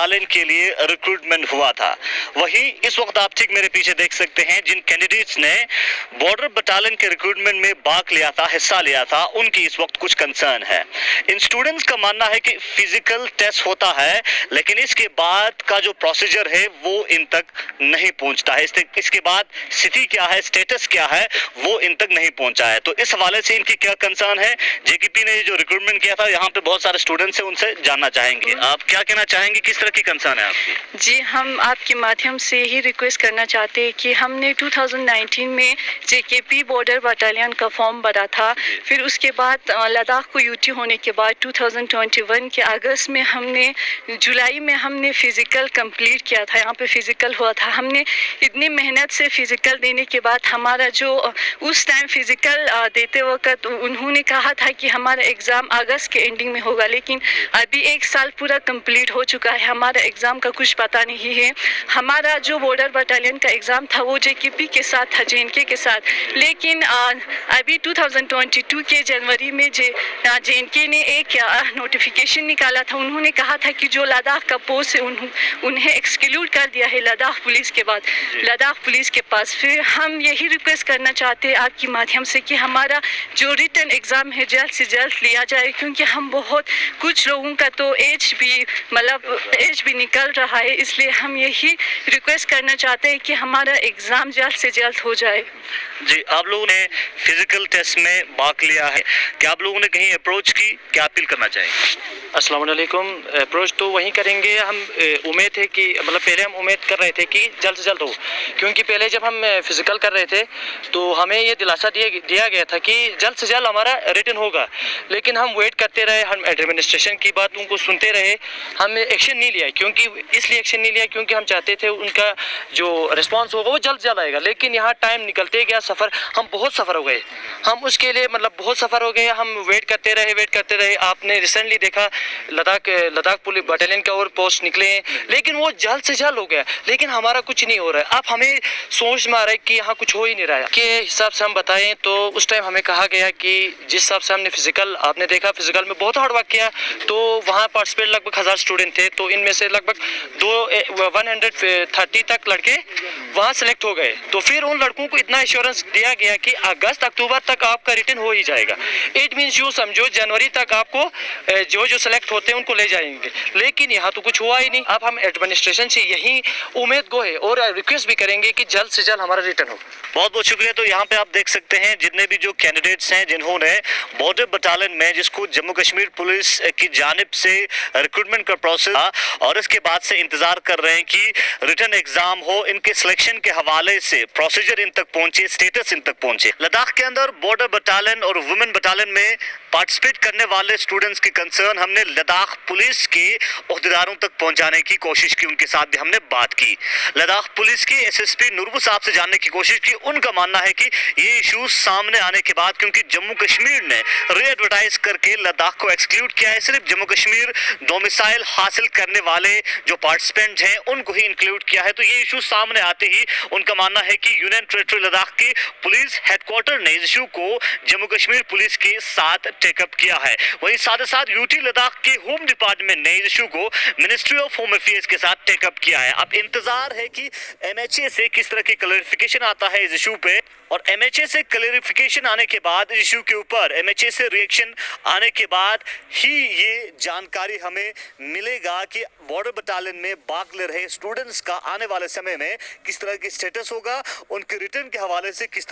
Battalion के लिए recruitment हुआ था। वहीं इस वक्त आप ठीक मेरे पीछे देख सकते हैं जिन कैंडिडेट्स ने बॉर्डर बटालियन के रिक्रूटमेंट में भाग लिया था, हिस्सा लिया था, उनकी इस वक्त कुछ कंसर्न है। इन स्टूडेंट्स का मानना है कि फिजिकल टेस्ट होता है लेकिन इसके बाद का जो प्रोसीजर है वो इन तक नहीं पहुंचता है। इसके बाद स्थिति क्या है, स्टेटस क्या है, वो इन तक नहीं पहुंचा है। तो इस हवाले से इनकी क्या कंसर्न है, जेकेपी ने जो रिक्रूटमेंट किया था, यहाँ पे बहुत सारे स्टूडेंट्स हैं, उनसे जानना चाहेंगे। आप क्या कहना चाहेंगे, किस तरह की कंसर्न है आपकी? जी, हम आपके माध्यम से ही रिक्वेस्ट करना चाहते हैं कि हमने 2019 में जेकेपी बॉर्डर बटालियन का फॉर्म भरा था। फिर उसके बाद लद्दाख को यूटी होने के बाद 2021 के अगस्त में जुलाई में हमने फिजिकल कंप्लीट किया था। यहाँ पे फिजिकल हुआ था। हमने इतनी मेहनत से फिजिकल देने के बाद हमारा जो उस टाइम फिजिकल देते वक्त उन्होंने कहा था कि हमारा एग्ज़ाम अगस्त के एंडिंग में होगा, लेकिन अभी 1 साल पूरा कंप्लीट हो चुका है, हमारा एग्ज़ाम का कुछ पता नहीं है। हमारा जो बॉर्डर बटालियन का एग्ज़ाम था वो जेकेपी के साथ था, जेएनके के साथ, लेकिन अभी 2022 के जनवरी में जेएनके ने एक नोटिफिकेशन निकाला था। उन्होंने कहा था कि जो लद्दाख का पोस्ट है उन्हें एक्सक्लूड कर दिया है लद्दाख पुलिस के बाद, लद्दाख पुलिस के पास। फिर हम यही रिक्वेस्ट करना चाहते हैं आपके माध्यम से कि हमारा जो रिटन एग्ज़ाम है जल्द से जल्द लिया जाए, क्योंकि हम कुछ लोगों का तो एज भी निकल रहा है। इसलिए हम यही रिक्वेस्ट करना चाहते हैं कि हमारा एग्ज़ाम जल्द से जल्द हो जाए। जी, आप लोगों ने फिजिकल टेस्ट में भाग लिया है, क्या आप लोगों ने कहीं अप्रोच की, क्या अपील करना चाहेंगे? अस्सलाम वालेकुम। अप्रोच तो वहीं करेंगे। हम उम्मीद है कि पहले हम उम्मीद कर रहे थे कि जल्द से जल्द हो, क्योंकि पहले जब हम फिजिकल कर रहे थे तो हमें ये दिलासा दिया गया था कि जल्द से जल्द हमारा रिटन होगा, लेकिन हम वेट करते रहे, हम एडमिनिस्ट्रेशन की बातों को सुनते रहे, हम एक्शन नहीं लिया। इसलिए एक्शन नहीं लिया क्योंकि हम चाहते थे उनका जो रिस्पॉन्स होगा वो जल्द आएगा, लेकिन यहाँ टाइम निकलते गया, हम बहुत सफ़र हो गए, हम उसके लिए बहुत सफ़र हो गए, हम वेट करते रहे। आपने रिसेंटली देखा लद्दाख पुलिस बटालियन का और पोस्ट निकले हैं, लेकिन वो जल्द से जल्द हो गया, लेकिन हमारा कुछ नहीं हो रहा है। अब हमें सोच में आ रहा है कि यहाँ कुछ हो ही नहीं रहा है। के हिसाब से हम बताएं तो उस टाइम हमें कहा गया कि जिस हिसाब से हमने फिजिकल, आपने देखा फिजिकल में बहुत हार्ड वर्क किया, तो वहाँ पार्टिसिपेट लगभग 1000 स्टूडेंट थे, तो इनमें से लगभग 130 तक लड़के वहाँ सेलेक्ट हो गए। तो फिर उन लड़कों को इतना एश्योरेंस दिया गया कि अगस्त अक्टूबर तक आपका रिटर्न हो ही जाएगा। इट मीन्स यूँ समझो जनवरी तक आपको जो सेलेक्ट होते हैं उनको ले जाएंगे, लेकिन यहाँ तो कुछ हुआ ही नहीं। अब हम एडमिनिस्ट्रेशन से यही उम्मीद को है और रिक्वेस्ट भी करेंगे कि जल्द से जल्द हमारा रिटर्न हो। बहुत बहुत शुक्रिया। तो यहाँ पे आप देख सकते हैं जितने भी जो कैंडिडेट्स हैं जिन्होंने बॉर्डर बटालियन में, जिसको जम्मू कश्मीर पुलिस की जानिब से रिक्रूटमेंट का प्रोसेस था और इसके बाद से इंतजार कर रहे हैं कि रिटर्न एग्जाम हो, इनके सिलेक्शन के हवाले से प्रोसीजर इन तक पहुंचे, स्टेटस इन तक पहुंचे। लद्दाख के अंदर बॉर्डर बटालियन और वुमेन बटालियन में पार्टिसिपेट करने वाले स्टूडेंट्स की कंसर्न हमने लद्दाख पुलिस के ओहदेदारों तक पहुंचाने की कोशिश की, उनके साथ भी हमने बात की। लद्दाख पुलिस के एसएसपी नुरबू साहब से जानने की कोशिश की। उनका मानना है कि ये इश्यूज सामने आने के बाद, क्योंकि जम्मू कश्मीर ने री एडवर्टाइज करके लद्दाख को एक्सक्लूड किया है, सिर्फ जम्मू कश्मीर डोमिसाइल हासिल करने वाले जो पार्टिसिपेंट हैं उनको ही इंक्लूड किया है। तो ये इशू सामने आते ही उनका मानना है कि यूनियन टेरिटरी लद्दाख की पुलिस हेडक्वार्टर ने इस इशू को जम्मू कश्मीर पुलिस के साथ टेकअप किया है। वहीं साथ ही साथ यूटी लद्दाख के होम डिपार्टमेंट ने इस इशू को मिनिस्ट्री ऑफ होम अफेयर्स के साथ टेकअप किया है। अब इंतजार है कि एमएचए से किस तरह की क्लैरिफिकेशन आता है इस इशू पे, और एमएचए से क्लैरिफिकेशन आने के बाद इस इशू के ऊपर एमएचए से रिएक्शन आने के बाद ही ये जानकारी हमें मिलेगा कि बॉर्डर बटालियन में भाग ले रहे स्टूडेंट्स का आने वाले समय में किस तरह की स्टेटस होगा, उनके रिटर्न के हवाले से किस